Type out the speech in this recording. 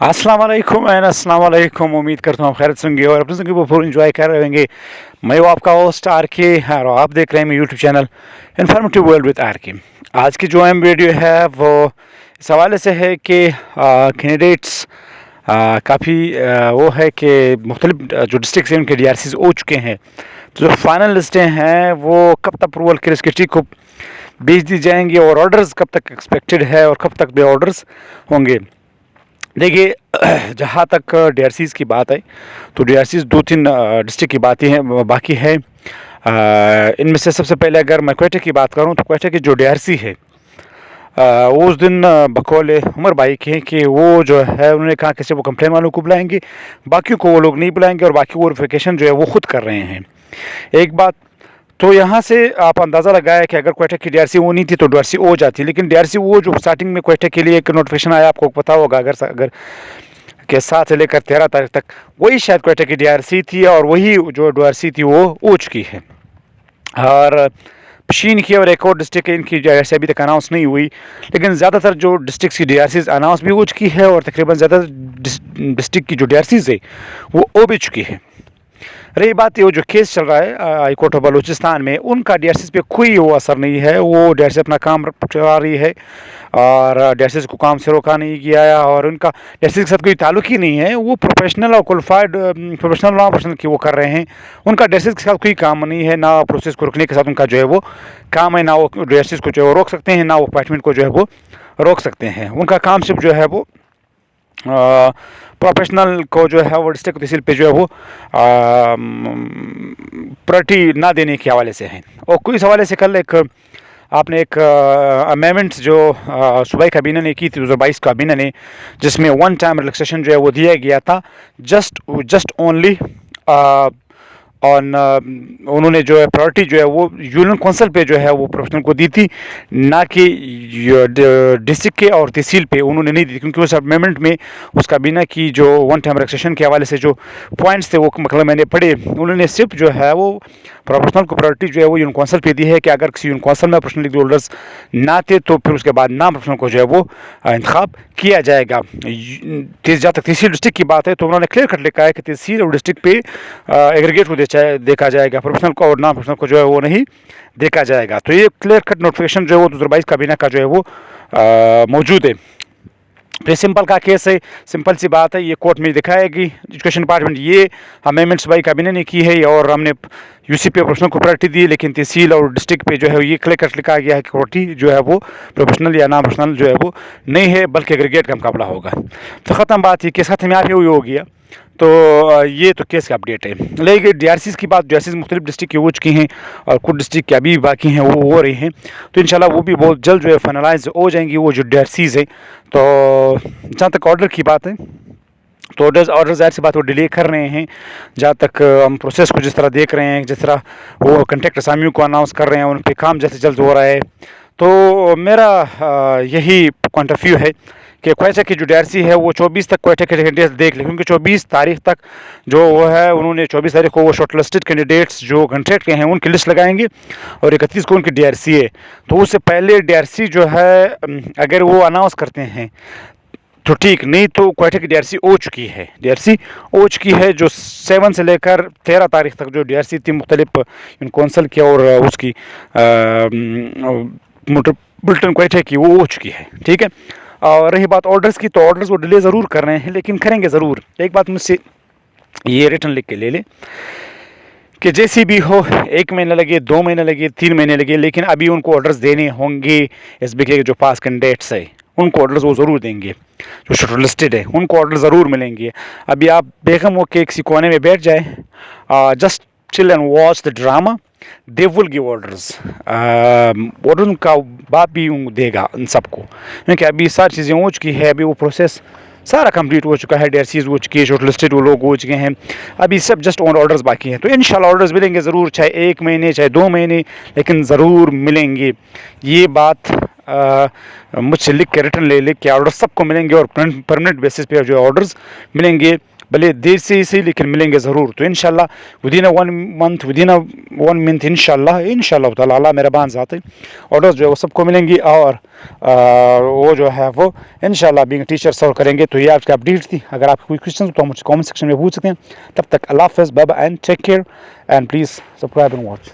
अस्सलाम वालेकुम एंड अस्सलाम वालेकुम। उम्मीद करता हूँ खैरियत से होंगे और अपनी ज़िंदगी को फुल एंजॉय कर रहे होंगे। मैं हूँ आपका होस्ट आर के और आप देख रहे हैं मेरे YouTube channel informative world with R K. आज की जो अहम वीडियो है वो इस हवाले से है कि कैंडिडेट्स काफ़ी वो है कि मुख्तलिफ जो डिस्ट्रिक्ट हैं उनके DRCs हो चुके हैं। तो जो फाइनल लिस्टें हैं वो कब तक अप्रूवल के सेक्रेटरी को भेज दी जाएंगी और ऑर्डर्स कब तक एक्सपेक्टेड है और कब तक भी ऑर्डर्स होंगे। देखिए जहाँ तक DRCs की बात है तो DRCs दो तीन डिस्ट्रिक्ट की बातें हैं बाकी है। इनमें से सबसे पहले अगर मैं क्वेटा की बात करूँ तो क्वेटा की जो DRC है वो उस दिन बकौल उमर भाई के कि वो जो है उन्होंने कहा कि वो कंप्लेन वालों को बुलाएंगे, बाकियों को वो लोग नहीं बुलाएंगे और बाकी वो वेरिफिकेशन जो है वो खुद कर रहे हैं। एक बात तो यहाँ से आप अंदाज़ा लगाया कि अगर क्वेटा की DRC वो नहीं थी तो DRC हो जाती, लेकिन DRC वो जो स्टार्टिंग में क्वेटा के लिए एक नोटिफिकेशन आया आपको पता होगा, अगर के 7 से लेकर 13 तारीख तक वही शायद क्वेटा की DRC थी और वही जो DRC थी वो हो चुकी है। और पशीन की और एक और डिस्ट्रिक्ट इनकी DRC अभी तक अनाउंस नहीं हुई, लेकिन ज़्यादातर जो डिस्ट्रिक्ट की DRCs अनाउंस भी हो चुकी है और तकरीबन ज़्यादा डिस्ट्रिक्ट की जो DRCs है वो हो भी चुकी है। रही बात ये जो केस चल रहा है हाई कोर्ट ऑफ बलूचिस्तान में, उनका DRCs पे कोई वो असर नहीं है। वो DRC अपना काम चला रही है और DRCs को काम से रोका नहीं गया है और उनका DRCs के साथ कोई ताल्लुक ही नहीं है। वो प्रोफेशनल और क्वालिफाइड प्रोफेशनल लॉ प्रोफेशनल की वो कर रहे हैं। उनका DRCs के साथ कोई काम नहीं है, ना प्रोसेस को रोकने के साथ उनका जो है वो काम है, ना वो DRCs को जो है वो रोक सकते हैं, ना वो अपॉइंटमेंट को जो है वो रोक सकते हैं। उनका काम सिर्फ जो है वो प्रोफेशनल को जो है वो डिस्ट्रिक्ट तहसील पे जो है वो प्रायोरिटी ना देने के हवाले से है। और कोई इस हवाले से कल एक आपने एक अमेंडमेंट्स जो सूबाई काबीना ने की थी 2022 काबीना ने, जिसमें वन टाइम रिलैक्सेशन जो है वो दिया गया था जस्ट ओनली ऑन उन्होंने जो है प्रायोरिटी जो है वो यूनियन काउंसिल पे जो है वो प्रोफेशनल को दी थी, ना कि डिस्ट्रिक्ट के और तहसील पे उन्होंने नहीं दी, क्योंकि उस अमेंडमेंट में उस काबीना की जो वन टाइम रिलैक्सेशन के हवाले से जो पॉइंट्स थे वो मतलब मैंने पढ़े, उन्होंने सिर्फ जो है वो प्रोफेशनल को प्रायोरिटी जो है वो यूनियन काउंसिल पे दी है कि अगर किसी यूनियन काउंसिल में प्रोफेशनल डिग्री होल्डर्स ना थे तो फिर उसके बाद नाम प्रोफेशनल को जो है वो इंतखाब किया जाएगा। जहाँ तक तहसील डिस्ट्रिक्ट की बात है तो उन्होंने क्लियर कट लिखा है कि तहसील और डिस्ट्रिक्ट पे एग्रीगेट को देखा जाएगा, प्रोफेशनल को और नॉन प्रोफेशनल को जो है वो नहीं देखा जाएगा। तो ये क्लियर कट नोटिफिकेशन जो है वो 2022 काबीना का जो है वो मौजूद है। तो सिंपल का केस है, सिंपल सी बात है, ये कोर्ट में दिखाएगी एजुकेशन डिपार्टमेंट ये अमेंडमेंट्स भाई काबीना ने की है और हमने UC पे प्रोफेशनल को प्रायोरिटी दी, लेकिन तहसील और डिस्ट्रिक्ट पे जो है ये क्लियर कट लिखा गया है कि प्रायोरिटी जो है वो प्रोफेशनल या नॉन प्रोफेशनल जो है वो नहीं है, बल्कि एग्रीगेट का मुकाबला होगा। तो ख़त्म बात, ये केस ख़त्म यहाँ पे हुई हो गया। तो ये तो केस का अपडेट है। लेकिन DRCs की बात, DRCs मुख्तलिफ डिस्ट्रिक्ट की हो चुकी हैं और कुछ डिस्ट्रिक्ट की अभी बाकी हैं वो हो रही हैं, तो इंशाल्लाह वो भी बहुत जल्द जो है फाइनलाइज हो जाएंगी वो जो DRCs है। तो जहाँ तक ऑर्डर की बात है तो ऑर्डर ज़ाहिर सी बात वो डिले कर रहे हैं। जहाँ तक हम प्रोसेस को जिस तरह देख रहे हैं, जिस तरह वो कंट्रैक्ट असामियों को अनाउंस कर रहे हैं, उन पर काम जल्द से जल्द हो रहा है। तो मेरा यही पॉइंट ऑफ व्यू है कि क्वेटा की जो DRC है वो 24 तक क्वेटा के कैंडिडेट्स देख लें, क्योंकि 24 तारीख तक जो वो है उन्होंने 24 तारीख को वो शॉर्ट लिस्टेड कैंडिडेट्स जो कंट्रैक्ट के हैं उनकी लिस्ट लगाएंगे और 31 को उनकी DRC है। तो उससे पहले DRC जो है अगर वो अनाउंस करते हैं तो ठीक, नहीं तो क्वेटा की DRC हो चुकी है। DRC हो चुकी है जो 7 से लेकर 13 तारीख तक जो DRC थी मुख्तलिफ कौंसल की और उसकी बुलेटिन क्वेटा की वो हो चुकी है। ठीक है, और रही बात ऑर्डर्स की, तो ऑर्डर्स वो डिले ज़रूर कर रहे हैं, लेकिन करेंगे ज़रूर। एक बात मुझसे ये रिटर्न लिख के ले लें कि जैसी भी हो, 1 महीना लगे, 2 महीने लगे, 3 महीने लगे, लेकिन अभी उनको ऑर्डर्स देने होंगे। SBK के जो पास कैंडिडेट्स है उनको ऑर्डर्स वो ज़रूर देंगे, जो शॉर्ट लिस्टेड है उनको ऑर्डर ज़रूर मिलेंगे। अभी आप बेगम हो के किसी कोने में बैठ जाए, just chill and watch the drama, they will give orders. और उनका बाप भी देगा इन सबको, क्योंकि अभी सारी चीज़ें हो चुकी है, अभी वो प्रोसेस सारा कंप्लीट हो चुका है, DRCs हो चुकी है, शॉर्ट लिस्टेड वो लोग हो चुके हैं, अभी सब जस्ट ऑन ऑर्डर्स बाकी हैं। तो इंशाल्लाह ऑर्डर्स मिलेंगे ज़रूर, चाहे 1 महीने चाहे 2 महीने, लेकिन ज़रूर मिलेंगे। ये बात मुझसे लिख के रिटर्न ले के ऑर्डर सबको मिलेंगे और परमानेंट बेसिस पे जो ऑर्डर्स मिलेंगे भले देर से ही सही लेकिन मिलेंगे ज़रूर। तो इंशाल्लाह विदिन 1 मंथ इंशाल्लाह ताला अल्लाह मेहरबान ज़ात है, ऑर्डर्स जो है वो सबको मिलेंगी और वो जो है वो इंशाल्लाह बीइंग टीचर सर्व करेंगे। तो ये आपकी अपडेट थी। अगर आपके कोई क्वेश्चन तो मुझे कमेंट सेक्शन में पूछ सकते हैं। तब तक अल्लाह हाफ़िज़, bye bye and take care and please subscribe and watch.